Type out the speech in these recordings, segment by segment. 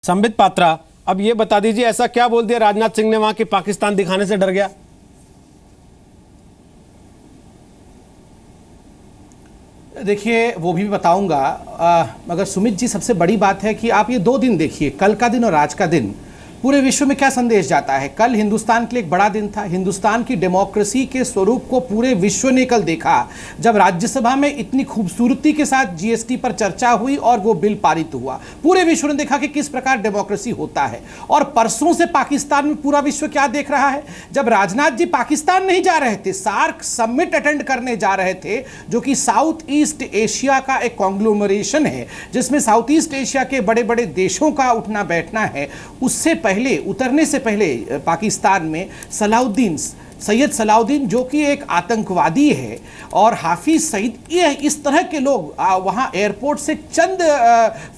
संबित पात्रा, अब ये बता दीजिए ऐसा क्या बोल दिया राजनाथ सिंह ने वहां कि पाकिस्तान दिखाने से डर गया? देखिए वो भी बताऊंगा, मगर सुमित जी सबसे बड़ी बात है कि आप ये 2 दिन देखिए, कल का दिन और आज का दिन, पूरे विश्व में क्या संदेश जाता है। कल हिंदुस्तान के लिए एक बड़ा दिन था। हिंदुस्तान की डेमोक्रेसी के स्वरूप को पूरे विश्व ने कल देखा जब राज्यसभा में इतनी खूबसूरती के साथ जीएसटी पर चर्चा हुई और वो बिल पारित हुआ। पूरे विश्व ने देखा कि किस प्रकार डेमोक्रेसी होता है। और परसों से पाकिस्तान में पूरा विश्व क्या देख रहा है, जब राजनाथ जी पाकिस्तान नहीं जा रहे थे, सार्क समिट अटेंड करने जा रहे थे, जो कि साउथ ईस्ट एशिया का एक कॉन्ग्लोमरेशन है जिसमें साउथ ईस्ट एशिया के बड़े बड़े देशों का उठना बैठना है। उससे उतरने से पहले पाकिस्तान में सैयद सलाउद्दीन, जो कि एक आतंकवादी है, और हाफिज सईद, ये इस तरह के लोग वहां एयरपोर्ट से चंद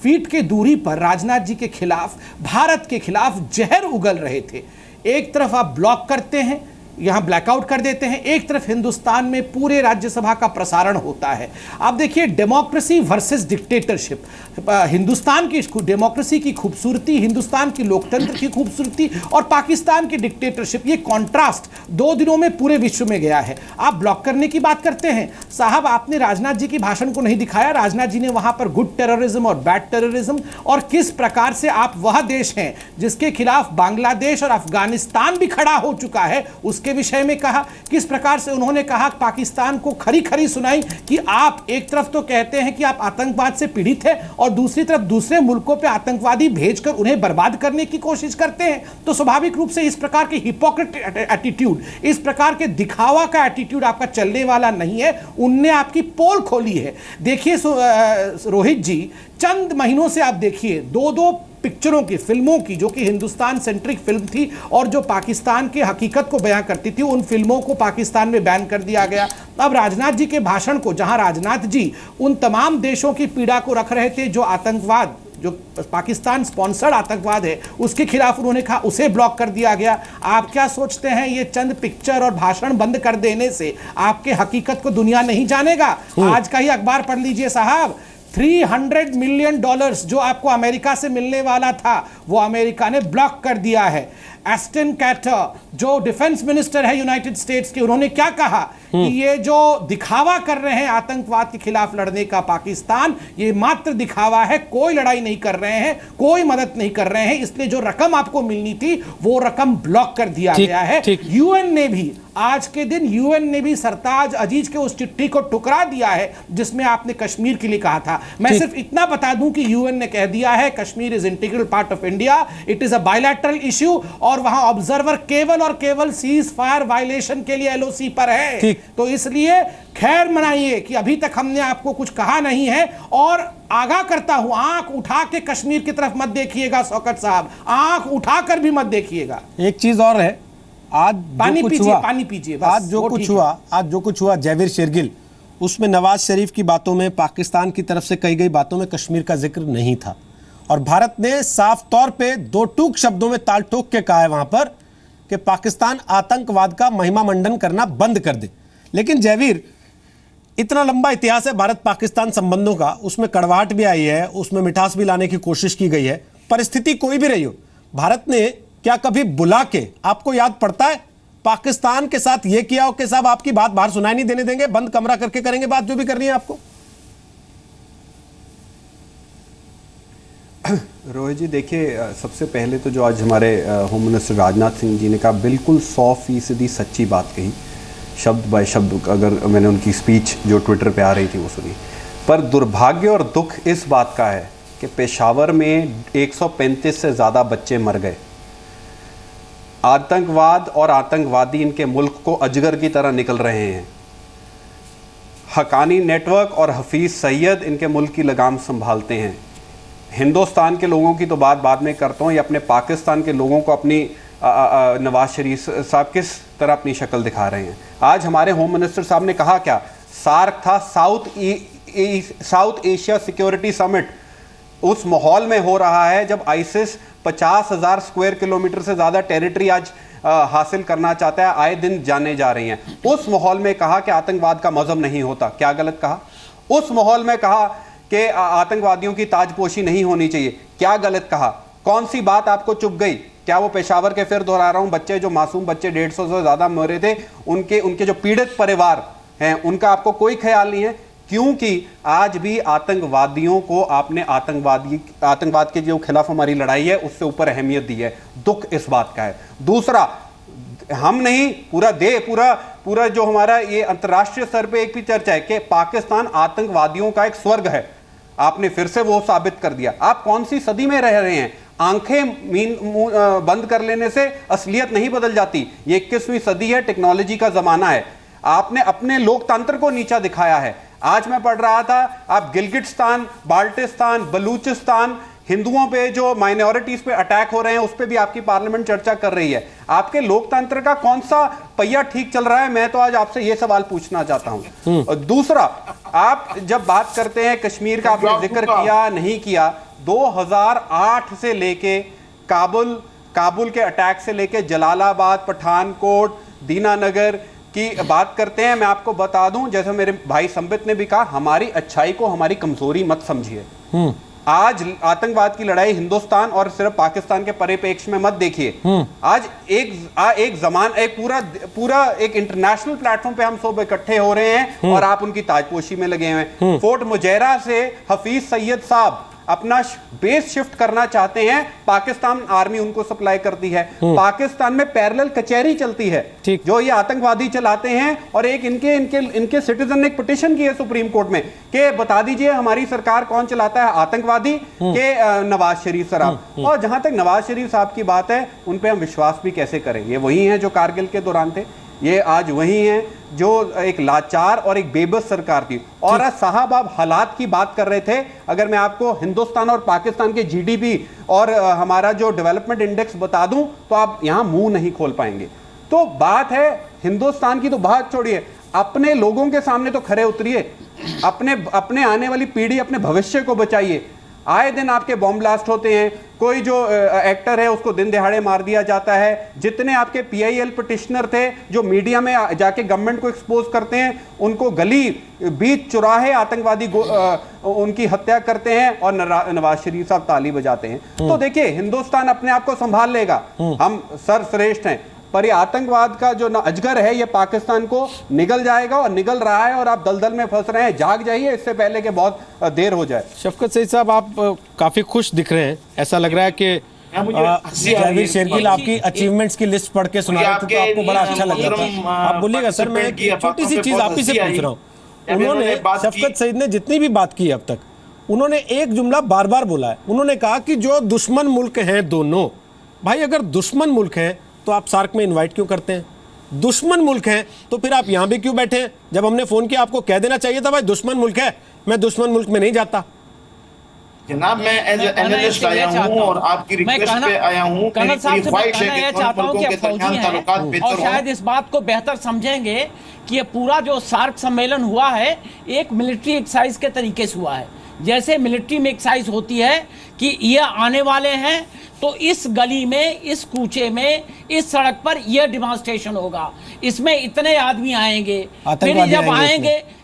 फीट के दूरी पर राजनाथ जी के खिलाफ, भारत के खिलाफ जहर उगल रहे थे। एक तरफ आप ब्लॉक करते हैं, यहां ब्लैकआउट कर देते हैं, एक तरफ हिंदुस्तान में पूरे राज्यसभा का प्रसारण होता है। आप देखिए डेमोक्रेसी वर्सेस डिक्टेटरशिप, हिंदुस्तान की डेमोक्रेसी की खूबसूरती, हिंदुस्तान की लोकतंत्र की खूबसूरती और पाकिस्तान की डिक्टेटरशिप, ये कॉन्ट्रास्ट 2 दिनों में पूरे विश्व में गया है। आप ब्लॉक करने की बात करते हैं साहब, आपने राजनाथ जी की भाषण को नहीं दिखाया। राजनाथ जी ने वहां पर गुड टेररिज्म और बैड टेररिज्म और किस प्रकार से आप वह देश हैं जिसके खिलाफ बांग्लादेश और अफगानिस्तान भी खड़ा हो चुका है, उसके के विषय में कहा। किस प्रकार से उन्होंने कहा, पाकिस्तान को खरी खरी सुनाई कि आप एक तरफ तो कहते हैं कि आप आतंकवाद से पीड़ित हैं और दूसरी तरफ दूसरे मुल्कों पे आतंकवादी भेजकर उन्हें बर्बाद करने की कोशिश करते हैं। तो स्वाभाविक रूप से इस प्रकार के हिपोक्रेट एटीट्यूड, इस प्रकार के दिखावा का एटीट्यूड आपका चलने वाला नहीं है। उनने आपकी पोल खोली है। देखिए रोहित जी, चंद महीनों से आप देखिए 2-2 पिक्चरों की, फिल्मों की, जो कि हिंदुस्तान सेंट्रिक फिल्म थी और जो पाकिस्तान की हकीकत को बयां करती थी, उन फिल्मों को पाकिस्तान में बैन कर दिया गया। अब राजनाथ जी के भाषण को, जहां राजनाथ जी उन तमाम देशों की पीड़ा को रख रहे थे जो आतंकवाद, जो पाकिस्तान स्पॉन्सर्ड आतंकवाद है, उसके खिलाफ उन्होंने कहा, उसे ब्लॉक कर दिया गया। आप क्या सोचते हैं ये चंद पिक्चर और भाषण बंद कर देने से आपके हकीकत को दुनिया नहीं जानेगा? आज का ही अखबार पढ़ लीजिए साहब, $300 मिलियन जो आपको अमेरिका से मिलने वाला था, वो अमेरिका ने ब्लॉक कर दिया है। एस्टन कैटर, जो डिफेंस मिनिस्टर है यूनाइटेड स्टेट्स के, उन्होंने क्या कहा कि ये जो दिखावा कर रहे हैं आतंकवाद के खिलाफ लड़ने का पाकिस्तान, ये मात्र दिखावा है, कोई लड़ाई नहीं कर रहे हैं, कोई मदद नहीं कर रहे हैं, इसलिए जो रकम आपको मिलनी थी वो रकम ब्लॉक कर दिया गया है। यूएन ने भी आज के दिन, यूएन ने भी सरताज अजीज के उस चिट्ठी को ठुकरा दिया है जिसमें आपने कश्मीर के लिए कहा था। मैं सिर्फ इतना बता दूं कि यूएन ने कह दिया है Kashmir is integral part of India, it is a bilateral issue, और वहां ऑब्जर्वर केवल और केवल सीज फायर वायलेशन के लिए एलओसी पर है। तो इसलिए खैर मनाइए कि अभी तक हमने आपको कुछ कहा नहीं है, और आगाह करता हूं, आंख उठा के कश्मीर की तरफ मत देखिएगा शौकत साहब, आंख उठाकर भी मत देखिएगा। एक चीज और है, आज पानी पीजिए, आज जो कुछ हुआ जयवीर शेरगिल, उसमें नवाज शरीफ की बातों में, पाकिस्तान की तरफ से कही गई बातों में कश्मीर का जिक्र नहीं था, और भारत ने साफ तौर पे 2 टूक शब्दों में ताल ठोक के कहा है वहां पर कि पाकिस्तान आतंकवाद का महिमा मंडन करना बंद कर दे। लेकिन जयवीर, इतना लंबा इतिहास है भारत पाकिस्तान संबंधों का, उसमें कड़वाहट भी आई है, उसमें मिठास भी लाने की कोशिश की गई है। परिस्थिति कोई भी रही हो, भारत ने क्या कभी बुला के, आपको याद पड़ता है, पाकिस्तान के साथ यह किया हो कि साहब आपकी बात बाहर सुनाई नहीं देने देंगे, बंद कमरा करके करेंगे बात जो भी करनी है आपको? रोहित जी देखिए, सबसे पहले तो जो आज हमारे होम मिनिस्टर राजनाथ सिंह जी ने कहा, बिल्कुल 100% सच्ची बात कही, शब्द बाय शब्द। अगर मैंने उनकी स्पीच जो ट्विटर पे आ रही थी वो सुनी, पर दुर्भाग्य और दुख इस बात का है कि पेशावर में 135 से ज़्यादा बच्चे मर गए। आतंकवाद और आतंकवादी इनके मुल्क को अजगर की तरह निकल रहे हैं। हकानी नेटवर्क और हफीज़ सैयद इनके मुल्क की लगाम संभालते हैं। हिंदुस्तान के लोगों की तो बात बाद में करता हूँ, ये अपने पाकिस्तान के लोगों को अपनी नवाज शरीफ साहब किस तरह अपनी शक्ल दिखा रहे हैं। आज हमारे होम मिनिस्टर साहब ने कहा क्या, सार्क था, साउथ एशिया सिक्योरिटी समिट, उस माहौल में हो रहा है जब आईसिस 50,000 स्क्वायर किलोमीटर से ज़्यादा टेरिटरी आज हासिल करना चाहता है, आए दिन जाने जा रही हैं। उस माहौल में कहा कि आतंकवाद का मज़हब नहीं होता, क्या गलत कहा? उस माहौल में कहा कि आतंकवादियों की ताजपोशी नहीं होनी चाहिए, क्या गलत कहा? कौन सी बात आपको चुप गई? क्या वो पेशावर के, फिर दोहरा रहा हूं, बच्चे जो मासूम बच्चे 150 से ज्यादा मरे थे, उनके जो पीड़ित परिवार हैं उनका आपको कोई ख्याल नहीं है? क्योंकि आज भी आतंकवादियों को आपने आतंकवाद के जो खिलाफ हमारी लड़ाई है उससे ऊपर अहमियत दी है। दुख इस बात का है। दूसरा, हम नहीं, पूरा जो हमारा ये अंतर्राष्ट्रीय स्तर पे एक भी चर्चा है कि पाकिस्तान आतंकवादियों का एक स्वर्ग है। आपने फिर से वो साबित कर दिया। आप कौन सी सदी में रह रहे हैं? आंखें बंद कर लेने से असलियत नहीं बदल जाती। ये 21वीं सदी है, टेक्नोलॉजी का जमाना है। आपने अपने लोकतंत्र को नीचा दिखाया है। आज मैं पढ़ रहा था, आप गिलगिटिस्तान, बाल्टिस्तान, बलूचिस्तान, हिंदुओं पे जो माइनॉरिटीज पे अटैक हो रहे हैं उस पे भी आपकी पार्लियामेंट चर्चा कर रही है। आपके लोकतंत्र का कौन सा पहिया ठीक चल रहा है? मैं तो आज आपसे ये सवाल पूछना चाहता हूं। और दूसरा, आप जब बात करते हैं कश्मीर का, आपने जिक्र किया नहीं किया, 2008 से लेके काबुल के अटैक से लेके जलालाबाद, पठानकोट, दीनानगर की बात करते हैं। मैं आपको बता दूं, जैसे मेरे भाई संबित ने भी कहा, हमारी अच्छाई को हमारी कमजोरी मत समझिए। आज आतंकवाद की लड़ाई हिंदुस्तान और सिर्फ पाकिस्तान के परिप्रेक्ष्य में मत देखिए। आज एक पूरा एक इंटरनेशनल प्लेटफॉर्म पे हम सब इकट्ठे हो रहे हैं और आप उनकी ताजपोशी में लगे हुए हैं। फोर्ट मुजैरा से हफीज सैयद साहब अपना बेस शिफ्ट करना चाहते हैं, पाकिस्तान आर्मी उनको सप्लाई करती है। पाकिस्तान में पैरेलल कचहरी चलती है जो ये आतंकवादी चलाते हैं, और एक इनके सिटीजन ने एक पिटीशन की है सुप्रीम कोर्ट में कि बता दीजिए हमारी सरकार कौन चलाता है, आतंकवादी के नवाज शरीफ साहब। और जहां तक नवाज शरीफ साहब की बात है, उन पे हम विश्वास भी कैसे करें? ये वही हैं जो कारगिल के दौरान थे, ये आज वही हैं जो एक लाचार और एक बेबस सरकार थी। और आज साहब आप हालात की बात कर रहे थे, अगर मैं आपको हिंदुस्तान और पाकिस्तान के जीडीपी और हमारा जो डेवलपमेंट इंडेक्स बता दूं तो आप यहां मुंह नहीं खोल पाएंगे। तो बात है हिंदुस्तान की, तो बात छोड़िए, अपने लोगों के सामने तो खरे उतरिए, अपने आने वाली पीढ़ी, अपने भविष्य को बचाइए। आए दिन आपके बॉम्ब ब्लास्ट होते हैं, कोई जो एक्टर है उसको दिन दिहाड़े मार दिया जाता है। जितने आपके पीआईएल पिटिशनर थे जो मीडिया में जाके गवर्नमेंट को एक्सपोज करते हैं, उनको गली बीच चौराहे आतंकवादी उनकी हत्या करते हैं और नवाज शरीफ साहब ताली बजाते हैं। तो देखिए, हिंदुस्तान अपने आप को संभाल लेगा, हम सर्वश्रेष्ठ हैं, पर ये आतंकवाद का जो अजगर है ये पाकिस्तान को निगल जाएगा और निगल रहा है, और आप दलदल में फंस रहे हैं। जाग जाइए इससे पहले कि बहुत देर हो जाए। शफकत सईद साहब, आप काफी खुश दिख रहे हैं। ऐसा लग रहा है कि जयवीर शेरगिल आपकी अचीवमेंट्स की लिस्ट पढ़ के सुना रहे थे तो आपको बड़ा अच्छा लग रहा था। आप बोलिएगा। सर, मैं एक छोटी सी चीज आप ही से पूछ रहा हूँ। उन्होंने, शफकत सईद ने जितनी भी बात की अब तक, उन्होंने एक जुमला बार बार बोला है। उन्होंने कहा कि जो दुश्मन मुल्क हैं दोनों, भाई अगर दुश्मन मुल्क हैं तो आप सार्क में इनवाइट क्यों करते हैं? दुश्मन मुल्क हैं तो फिर आप यहां भी क्यों बैठे हैं? जब हमने फोन किया आपको कह देना चाहिए था भाई दुश्मन मुल्क है, मैं दुश्मन मुल्क में नहीं जाता। जनाब, मैं एज एनालिस्ट आया हूं और आपकी रिक्वेस्ट पे आया हूं। कर्नल साहब से मैं कहना यह चाहता हूं कि फौजी हैं और शायद इस बात को बेहतर समझेंगे कि ये पूरा जो सार्क सम्मेलन हुआ है एक मिलिट्री एक्सरसाइज के तरीके से हुआ है। जैसे मिलिट्री में एक्सरसाइज होती है कि ये आने वाले हैं तो इस गली में, इस कूचे में, इस सड़क पर यह डिमॉन्स्ट्रेशन होगा, इसमें इतने आदमी आएंगे,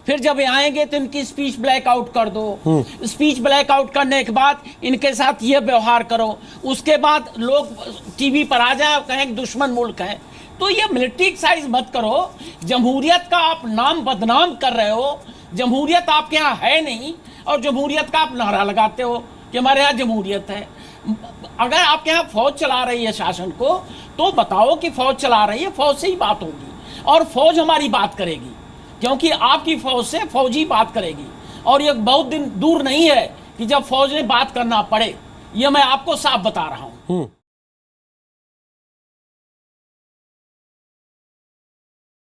फिर जब आएंगे तो इनकी स्पीच ब्लैकआउट कर दो, स्पीच ब्लैकआउट करने के बाद इनके साथ ये व्यवहार करो, उसके बाद लोग टीवी पर आ जाए और कहें दुश्मन मुल्क है। तो ये मिलिट्री एक्सरसाइज मत करो। जमहूरियत का आप नाम बदनाम कर रहे हो। जमहूरियत आपके यहाँ है नहीं और जमहूरियत का आप नारा लगाते हो कि हमारे यहाँ जमहूरियत है। अगर आपके यहाँ फौज चला रही है शासन को, तो बताओ कि फौज चला रही है, फौज से ही बात होगी और फौज हमारी बात करेगी, क्योंकि आपकी फौज से फौजी बात करेगी। और ये बहुत दिन दूर नहीं है कि जब फौज ने बात करना पड़े, ये मैं आपको साफ बता रहा हूँ।